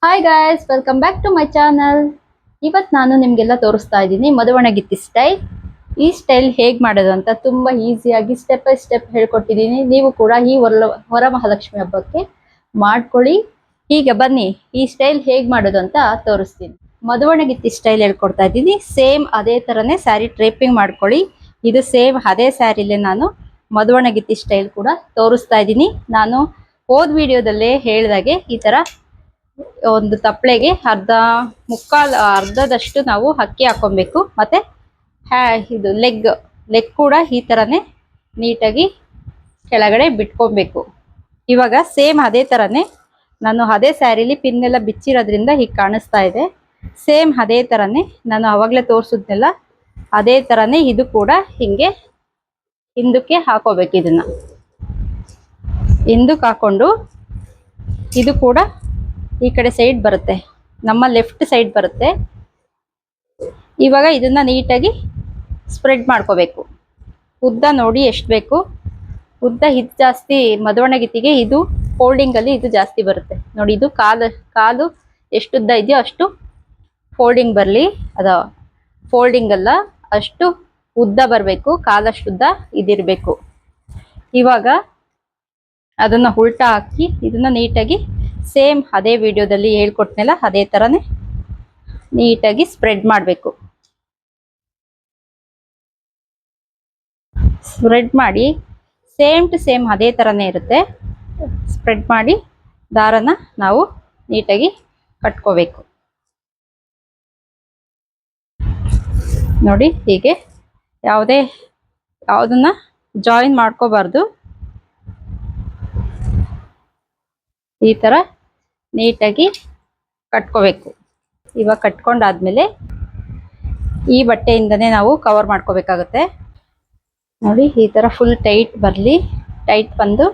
Hi guys, welcome back to my channel. ಇವತ್ತು ನಾನು ನಿಮಗೆಲ್ಲ ತೋರಿಸ್ತಾ ಇದ್ದೀನಿ ಮದುವಣಗಿತ್ತಿ ಸ್ಟೈಲ್. ಈ ಸ್ಟೈಲ್ ಹೇಗೆ ಮಾಡೋದು ಅಂತ ತುಂಬ ಈಸಿಯಾಗಿ ಸ್ಟೆಪ್ ಬೈ ಸ್ಟೆಪ್ ಹೇಳ್ಕೊಟ್ಟಿದ್ದೀನಿ. ನೀವು ಕೂಡ ಈ ವರಮಹಾಲಕ್ಷ್ಮಿ ಹಬ್ಬಕ್ಕೆ ಮಾಡ್ಕೊಳ್ಳಿ. ಈಗ ಬನ್ನಿ ಈ ಸ್ಟೈಲ್ ಹೇಗೆ ಮಾಡೋದು ಅಂತ ತೋರಿಸ್ತೀನಿ. ಮದುವಣಗಿತ್ತಿ ಸ್ಟೈಲ್ ಹೇಳ್ಕೊಡ್ತಾ ಇದ್ದೀನಿ. ಸೇಮ್ ಅದೇ ಥರನೇ ಸ್ಯಾರಿ ಡ್ರೇಪಿಂಗ್ ಮಾಡ್ಕೊಳ್ಳಿ. ಇದು ಸೇಮ್ ಅದೇ ಸ್ಯಾರಿಲೇ ನಾನು ಮದುವಣಗಿತ್ತಿ ಸ್ಟೈಲ್ ಕೂಡ ತೋರಿಸ್ತಾ ಇದ್ದೀನಿ. ನಾನು ಹೋದ ವಿಡಿಯೋದಲ್ಲೇ ಹೇಳಿದಾಗೆ ಈ ಥರ ಒಂದು ತಪ್ಪಳೆಗೆ ಅರ್ಧದಷ್ಟು ನಾವು ಅಕ್ಕಿ ಹಾಕೊಬೇಕು. ಮತ್ತೆ ಇದು ಲೆಗ್ ಕೂಡ ಈ ತರನೇ ನೀಟಾಗಿ ಕೆಳಗಡೆ ಬಿಟ್ಕೊಬೇಕು. ಇವಾಗ ಸೇಮ್ ಅದೇ ತರನೇ ನಾನು ಅದೇ ಸ್ಯಾರಿಲಿ ಪಿನ್ ಎಲ್ಲ ಬಿಚ್ಚಿರೋದ್ರಿಂದ ಹೀಗೆ ಕಾಣಿಸ್ತಾ ಇದೆ. ಸೇಮ್ ಅದೇ ತರನೇ ನಾನು ಅವಾಗಲೇ ತೋರಿಸಿದ್ನೆಲ್ಲ ಅದೇ ತರನೇ ಇದು ಕೂಡ ಹಿಂಗೆ ಹಿಂದಕ್ಕೆ ಹಾಕೋಬೇಕು. ಇದನ್ನ ಹಿಂದಕ್ಕೆ ಹಾಕೊಂಡು ಇದು ಕೂಡ ಈ ಕಡೆ ಸೈಡ್ ಬರುತ್ತೆ, ನಮ್ಮ ಲೆಫ್ಟ್ ಸೈಡ್ ಬರುತ್ತೆ. ಇವಾಗ ಇದನ್ನ ನೀಟಾಗಿ ಸ್ಪ್ರೆಡ್ ಮಾಡ್ಕೋಬೇಕು. ಉದ್ದ ನೋಡಿ ಎಷ್ಟು ಬೇಕು. ಉದ್ದ ಇದು ಜಾಸ್ತಿ ಮದುವಣಗಿತ್ತಿಗೆ ಇದು ಫೋಲ್ಡಿಂಗ್ ಅಲ್ಲಿ ಇದು ಜಾಸ್ತಿ ಬರುತ್ತೆ ನೋಡಿ. ಇದು ಕಾಲು ಎಷ್ಟು ಉದ್ದ ಇದೆಯೋ ಅಷ್ಟು ಫೋಲ್ಡಿಂಗ್ ಬರಲಿ. ಫೋಲ್ಡಿಂಗ್ ಅಲ್ಲ, ಅಷ್ಟು ಉದ್ದ ಬರಬೇಕು. ಕಾಲಷ್ಟು ಉದ್ದ ಇದಿರಬೇಕು. ಇವಾಗ ಅದನ್ನ ಉಲ್ಟಾ ಹಾಕಿ ಇದನ್ನ ನೀಟಾಗಿ ಸೇಮ್ ಅದೇ ವಿಡಿಯೋದಲ್ಲಿ ಹೇಳ್ಕೊಟ್ನಲ್ಲ ಅದೇ ತರನೇ ನೀಟಾಗಿ ಸ್ಪ್ರೆಡ್ ಮಾಡಬೇಕು. ಸ್ಪ್ರೆಡ್ ಮಾಡಿ ಸೇಮ್ ಟು ಸೇಮ್ ಅದೇ ತರನೇ ಇರುತ್ತೆ. ಸ್ಪ್ರೆಡ್ ಮಾಡಿ ದಾರನ ನಾವು ನೀಟಾಗಿ ಕಟ್ಕೋಬೇಕು ನೋಡಿ. ಹೀಗೆ ಯಾವುದನ್ನ ಜಾಯಿನ್ ಮಾಡ್ಕೋಬಾರ್ದು. ಈ ತರ ನೀಟಾಗಿ ಕಟ್ಕೋಬೇಕು. ಇವಾಗ ಕಟ್ಕೊಂಡಾದ್ಮೇಲೆ ಈ ಬಟ್ಟೆಯಿಂದನೇ ನಾವು ಕವರ್ ಮಾಡ್ಕೋಬೇಕಾಗುತ್ತೆ ನೋಡಿ. ಈ ತರ ಫುಲ್ ಟೈಟ್ ಬರಲಿ. ಟೈಟ್ ಬಂದು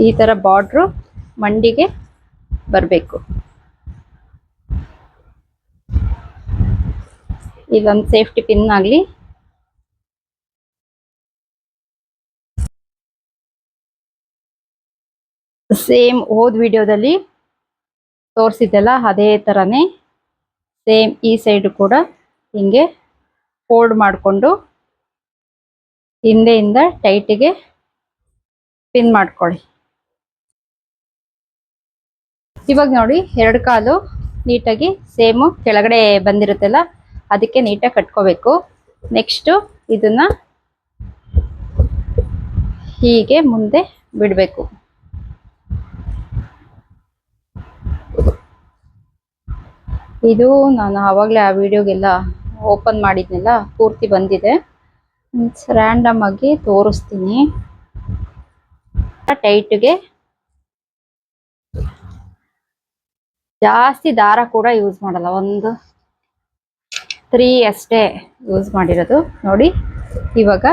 ಈ ತರ ಬಾರ್ಡ್ರು ಮಂಡಿಗೆ ಬರಬೇಕು. ಇಲ್ಲೊಂದು ಸೇಫ್ಟಿ ಪಿನ್ ಆಗಲಿ. ಸೇಮ್ ಹೋದ ವಿಡಿಯೋದಲ್ಲಿ ತೋರಿಸಿದ್ದೆಲ್ಲ ಅದೇ ಥರನೇ ಸೇಮ್ ಈ ಸೈಡ್ ಕೂಡ ಹಿಂಗೆ ಫೋಲ್ಡ್ ಮಾಡಿಕೊಂಡು ಹಿಂದೆಯಿಂದ ಟೈಟಿಗೆ ಪಿನ್ ಮಾಡ್ಕೊಳ್ಳಿ. ಇವಾಗ ನೋಡಿ ಎರಡು ಕಾಲು ನೀಟಾಗಿ ಸೇಮು ಕೆಳಗಡೆ ಬಂದಿರುತ್ತಲ್ಲ ಅದಕ್ಕೆ ನೀಟಾಗಿ ಕಟ್ಕೋಬೇಕು. ನೆಕ್ಸ್ಟು ಇದನ್ನ ಹೀಗೆ ಮುಂದೆ ಬಿಡಬೇಕು. ಇದು ನಾನು ಆವಾಗಲೇ ಆ ವಿಡಿಯೋಗೆಲ್ಲ ಓಪನ್ ಮಾಡಿದ್ನೆಲ್ಲ ಪೂರ್ತಿ ಬಂದಿದೆ. ರ್ಯಾಂಡಮ್ ಆಗಿ ತೋರಿಸ್ತೀನಿ. ಟೈಟ್ಗೆ ಜಾಸ್ತಿ ದಾರ ಕೂಡ ಯೂಸ್ ಮಾಡಲ್ಲ, ಒಂದು 3 ಅಷ್ಟೇ ಯೂಸ್ ಮಾಡಿರೋದು ನೋಡಿ. ಇವಾಗ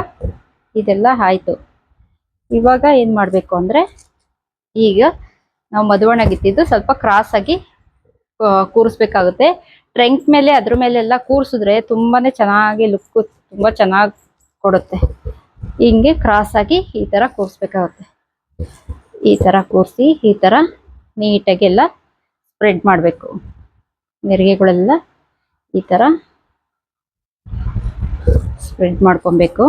ಇದೆಲ್ಲ ಆಯ್ತು. ಇವಾಗ ಏನು ಮಾಡಬೇಕು ಅಂದರೆ, ಈಗ ನಾವು ಮದುವಣಗಿತ್ತಿದ್ದು ಸ್ವಲ್ಪ ಕ್ರಾಸ್ ಆಗಿ ಕೂರಿಸ್ಬೇಕಾಗುತ್ತೆ. ಟ್ರಂಕ್ ಮೇಲೆ ಅದ್ರ ಮೇಲೆಲ್ಲ ಕೂರಿಸಿದ್ರೆ ತುಂಬಾನೇ ಚೆನ್ನಾಗಿ ಲುಕ್ ತುಂಬಾ ಚೆನ್ನಾಗಿ ಕೊಡುತ್ತೆ. ಹಿಂಗೆ ಕ್ರಾಸ್ ಆಗಿ ಈ ತರ ಕೂರಿಸ್ಬೇಕಾಗುತ್ತೆ. ಈ ತರ ಕೂರಿಸಿ ಈ ತರ ನೀಟಾಗಿ ಎಲ್ಲ ಸ್ಪ್ರೆಡ್ ಮಾಡಬೇಕು. ನೆರಿಗೆಗಳೆಲ್ಲ ಈ ತರ ಸ್ಪ್ರೆಡ್ ಮಾಡ್ಕೊಬೇಕು.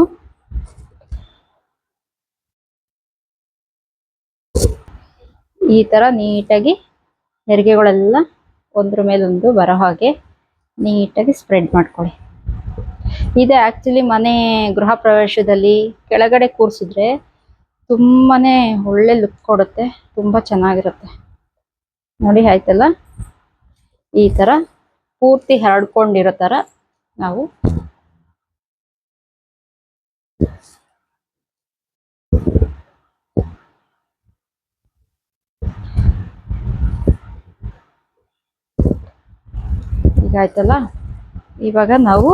ಈ ತರ ನೀಟಾಗಿ ನೆರಿಗೆಗಳೆಲ್ಲ ಒಂದ್ರ ಮೇಲೊಂದು ಬರೋ ಹಾಗೆ ನೀಟಾಗಿ ಸ್ಪ್ರೆಡ್ ಮಾಡ್ಕೊಳ್ಳಿ. ಇದು ಆಕ್ಚುಲಿ ಮನೆ ಗೃಹ ಪ್ರವೇಶದಲ್ಲಿ ಕೆಳಗಡೆ ಕೂರಿಸಿದ್ರೆ ತುಂಬಾನೇ ಒಳ್ಳೆ ಲುಕ್ ಕೊಡುತ್ತೆ, ತುಂಬಾ ಚೆನ್ನಾಗಿರುತ್ತೆ ನೋಡಿ. ಆಯ್ತಲ್ಲ, ಈ ತರ ಪೂರ್ತಿ ಹರಡ್ಕೊಂಡಿರೋ ತರ ನಾವು ಈಗ ಆಯ್ತಲ್ಲ. ಇವಾಗ ನಾವು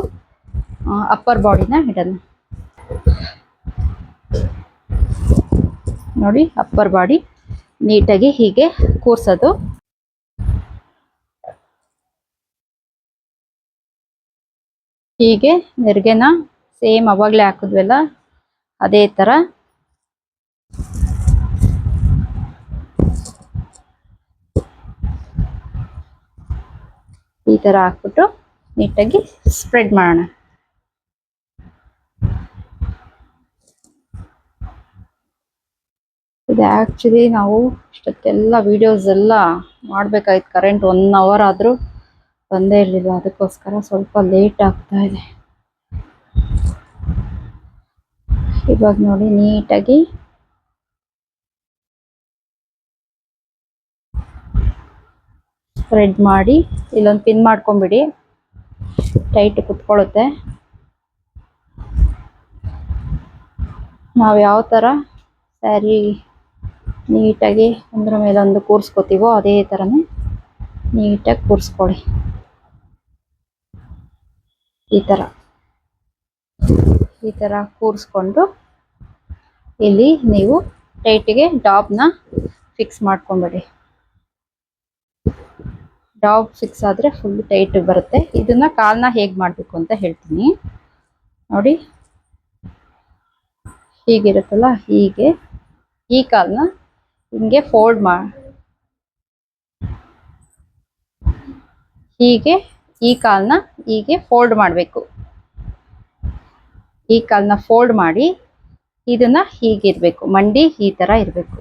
ಅಪ್ಪರ್ ಬಾಡಿನ ಇಡೋಣ ನೋಡಿ. ಅಪ್ಪರ್ ಬಾಡಿ ನೀಟಾಗಿ ಹೀಗೆ ಕೂರ್ಸೋದು. ಹೀಗೆ ನೆರಿಗೆನ ಸೇಮ್ ಅವಾಗಲೇ ಹಾಕಿದ್ವಲ್ಲ ಅದೇ ತರ ಈ ತರ ಹಾಕ್ಬಿಟ್ಟು ನೀಟಾಗಿ ಸ್ಪ್ರೆಡ್ ಮಾಡೋಣ. ಇದು ಆಕ್ಚುಲಿ ನಾವು ಇಷ್ಟಕ್ಕೆಲ್ಲ ವಿಡಿಯೋಸ್ ಎಲ್ಲ ಮಾಡ್ಬೇಕಾಯ್ತು, ಕರೆಂಟ್ 1 ಅವರ್ ಆದ್ರೂ ಬಂದೇ ಇರಲಿಲ್ಲ, ಅದಕ್ಕೋಸ್ಕರ ಸ್ವಲ್ಪ ಲೇಟ್ ಆಗ್ತಾ ಇದೆ. ಇವಾಗ ನೋಡಿ ನೀಟಾಗಿ ಸ್ಪ್ರೆಡ್ ಮಾಡಿ ಇಲ್ಲೊಂದು ಪಿನ್ ಮಾಡ್ಕೊಂಬಿಡಿ, ಟೈಟ್ ಕುತ್ಕೊಳ್ಳುತ್ತೆ. ನಾವು ಯಾವ ಥರ ಸ್ಯಾರಿ ನೀಟಾಗಿ ಒಂದ್ರ ಮೇಲೆ ಒಂದು ಕೂರಿಸ್ಕೋತೀವೋ ಅದೇ ಥರನೇ ನೀಟಾಗಿ ಕೂರಿಸ್ಕೊಳ್ಳಿ. ಈ ಥರ ಕೂರಿಸ್ಕೊಂಡು ಇಲ್ಲಿ ನೀವು ಟೈಟಿಗೆ ಡಾಬ್ನ ಫಿಕ್ಸ್ ಮಾಡ್ಕೊಂಬಿಡಿ. ಡಾಬ್ ಫಿಕ್ಸ್ ಆದರೆ ಫುಲ್ ಟೈಟ್ ಬರುತ್ತೆ. ಇದನ್ನ ಕಾಲನ್ನ ಹೇಗೆ ಮಾಡಬೇಕು ಅಂತ ಹೇಳ್ತೀನಿ ನೋಡಿ. ಹೀಗಿರುತ್ತಲ್ಲ, ಹೀಗೆ ಈ ಕಾಲನ್ನ ಹಿಂಗೆ ಫೋಲ್ಡ್ ಹೀಗೆ ಈ ಕಾಲನ್ನ ಹೀಗೆ ಫೋಲ್ಡ್ ಮಾಡಬೇಕು. ಈ ಕಾಲನ್ನ ಫೋಲ್ಡ್ ಮಾಡಿ ಇದನ್ನ ಹೀಗಿರ್ಬೇಕು, ಮಂಡಿ ಈ ತರ ಇರಬೇಕು.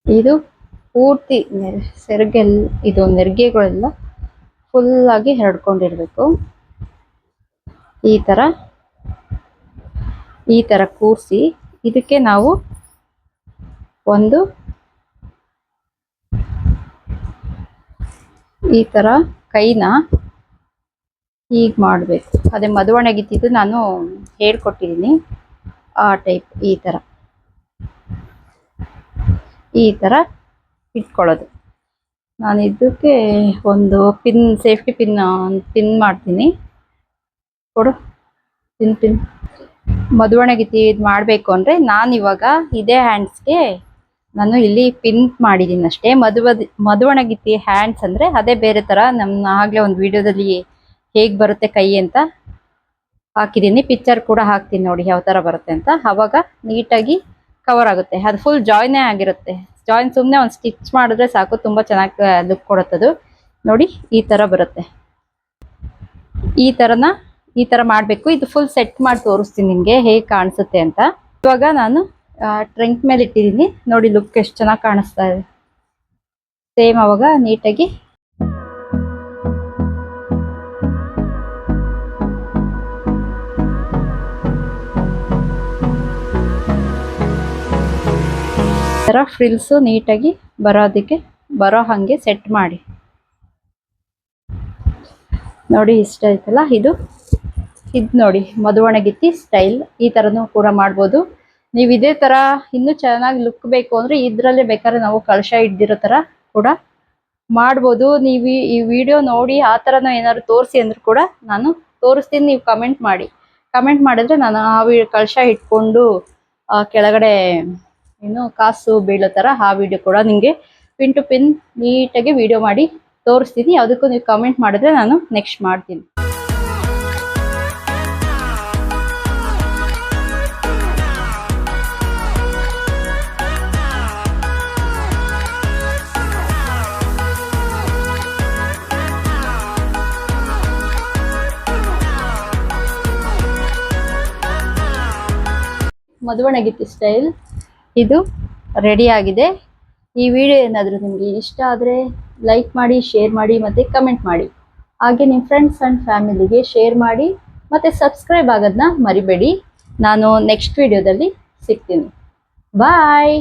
ಇದು ಪೂರ್ತಿ ಇದು ನೆರಿಗೆಗಳೆಲ್ಲ ಫುಲ್ ಆಗಿ ಹರಡ್ಕೊಂಡಿರ್ಬೇಕು. ಈ ತರ ಕೂರಿಸಿ ಇದಕ್ಕೆ ನಾವು ಒಂದು ಈ ತರ ಕೈನ ಹೀಗೆ ಮಾಡಬೇಕು. ಅದೇ ಮದುವಣಗಿತ್ತಿದ್ದು ನಾನು ಹೇಳ್ಕೊಟ್ಟಿದ್ದೀನಿ ಆ ಟೈಪ್. ಈ ತರ ಇಟ್ಕೊಳ್ಳೋದು. ನಾನು ಇದಕ್ಕೆ ಒಂದು ಪಿನ್, ಸೇಫ್ಟಿ ಪಿನ್ ಮಾಡ್ತೀನಿ. ಕೊಡು ಪಿನ್. ಮದುವಣಗಿತ್ತಿ ಇದು ಮಾಡಬೇಕು ಅಂದರೆ ನಾನು ಇವಾಗ ಇದೇ ಹ್ಯಾಂಡ್ಸ್ಗೆ ನಾನು ಇಲ್ಲಿ ಪಿನ್ ಮಾಡಿದ್ದೀನಿ ಅಷ್ಟೇ. ಮದುವಣಗಿತ್ತಿ ಹ್ಯಾಂಡ್ಸ್ ಅಂದರೆ ಅದೇ ಬೇರೆ ಥರ. ನಮ್ಮ ಆಗಲೇ ಒಂದು ವಿಡಿಯೋದಲ್ಲಿ ಹೇಗೆ ಬರುತ್ತೆ ಕೈ ಅಂತ ಹಾಕಿದ್ದೀನಿ, ಪಿಕ್ಚರ್ ಕೂಡ ಹಾಕ್ತೀನಿ ನೋಡಿ ಯಾವ ಥರ ಬರುತ್ತೆ ಅಂತ. ಆವಾಗ ನೀಟಾಗಿ ಕವರ್ ಆಗುತ್ತೆ. ಅದು ಫುಲ್ ಜಾಯ್ನೇ ಆಗಿರುತ್ತೆ. ಜಾಯಿನ್ ಸುಮ್ಮನೆ ಒಂದು ಸ್ಟಿಚ್ ಮಾಡಿದ್ರೆ ಸಾಕು, ತುಂಬ ಚೆನ್ನಾಗಿ ಲುಕ್ ಕೊಡುತ್ತದು ನೋಡಿ. ಈ ಥರ ಬರುತ್ತೆ. ಈ ಥರ ಮಾಡಬೇಕು. ಇದು ಫುಲ್ ಸೆಟ್ ಮಾಡಿ ತೋರಿಸ್ತೀನಿ ನಿಮಗೆ ಹೇಗೆ ಕಾಣಿಸುತ್ತೆ ಅಂತ. ಇವಾಗ ನಾನು ಟ್ರಂಕ್ ಮೇಲೆ ಇಟ್ಟಿದ್ದೀನಿ ನೋಡಿ, ಲುಕ್ ಎಷ್ಟು ಚೆನ್ನಾಗಿ ಕಾಣಿಸ್ತಾ ಇದೆ. ಸೇಮ್ ಅವಾಗ ನೀಟಾಗಿ ಥರ ಫ್ರಿಲ್ಸು ನೀಟಾಗಿ ಬರೋ ಹಾಗೆ ಸೆಟ್ ಮಾಡಿ ನೋಡಿ. ಇಷ್ಟ ಆಯ್ತಲ್ಲ, ಇದು ನೋಡಿ ಮದುವಣಗಿತ್ತಿ ಸ್ಟೈಲ್. ಈ ಥರನೂ ಕೂಡ ಮಾಡ್ಬೋದು ನೀವು. ಇದೇ ಥರ ಇನ್ನೂ ಚೆನ್ನಾಗಿ ಲುಕ್ ಬೇಕು ಅಂದರೆ ಇದರಲ್ಲೇ ಬೇಕಾದ್ರೆ ನಾವು ಕಳಶ ಹಿಡ್ದಿರೋ ಥರ ಕೂಡ ಮಾಡ್ಬೋದು. ನೀವು ಈ ವಿಡಿಯೋ ನೋಡಿ ಆ ಥರನೂ ಏನಾದ್ರು ತೋರಿಸಿ ಅಂದರೂ ಕೂಡ ನಾನು ತೋರಿಸ್ತೀನಿ. ನೀವು ಕಮೆಂಟ್ ಮಾಡಿದ್ರೆ ನಾನು ಆ ಕಳಶ ಇಟ್ಕೊಂಡು ಕೆಳಗಡೆ ಕಾಸು ಬೀಳೋ ಥರ ಆ ವಿಡಿಯೋ ಕೂಡ ನಿಮಗೆ ಪಿನ್ ಟು ಪಿನ್ ನೀಟಾಗಿ ವಿಡಿಯೋ ಮಾಡಿ ತೋರಿಸ್ತೀನಿ. ಅದಕ್ಕೂ ನೀವು ಕಮೆಂಟ್ ಮಾಡಿದ್ರೆ ನಾನು ನೆಕ್ಸ್ಟ್ ಮಾಡ್ತೀನಿ. ಮದುವಣಗಿತ್ತಿ ಸ್ಟೈಲ್ ಇದು ರೆಡಿ ಆಗಿದೆ. ಈ ವಿಡಿಯೋ ಏನಾದರೂ ನಿಮಗೆ ಇಷ್ಟ ಆದರೆ ಲೈಕ್ ಮಾಡಿ, ಶೇರ್ ಮಾಡಿ ಮತ್ತು ಕಮೆಂಟ್ ಮಾಡಿ. ಹಾಗೆ ನಿಮ್ಮ ಫ್ರೆಂಡ್ಸ್ ಆ್ಯಂಡ್ ಫ್ಯಾಮಿಲಿಗೆ ಶೇರ್ ಮಾಡಿ ಮತ್ತು ಸಬ್ಸ್ಕ್ರೈಬ್ ಆಗೋದನ್ನ ಮರಿಬೇಡಿ. ನಾನು ನೆಕ್ಸ್ಟ್ ವಿಡಿಯೋದಲ್ಲಿ ಸಿಗ್ತೀನಿ. ಬಾಯ್.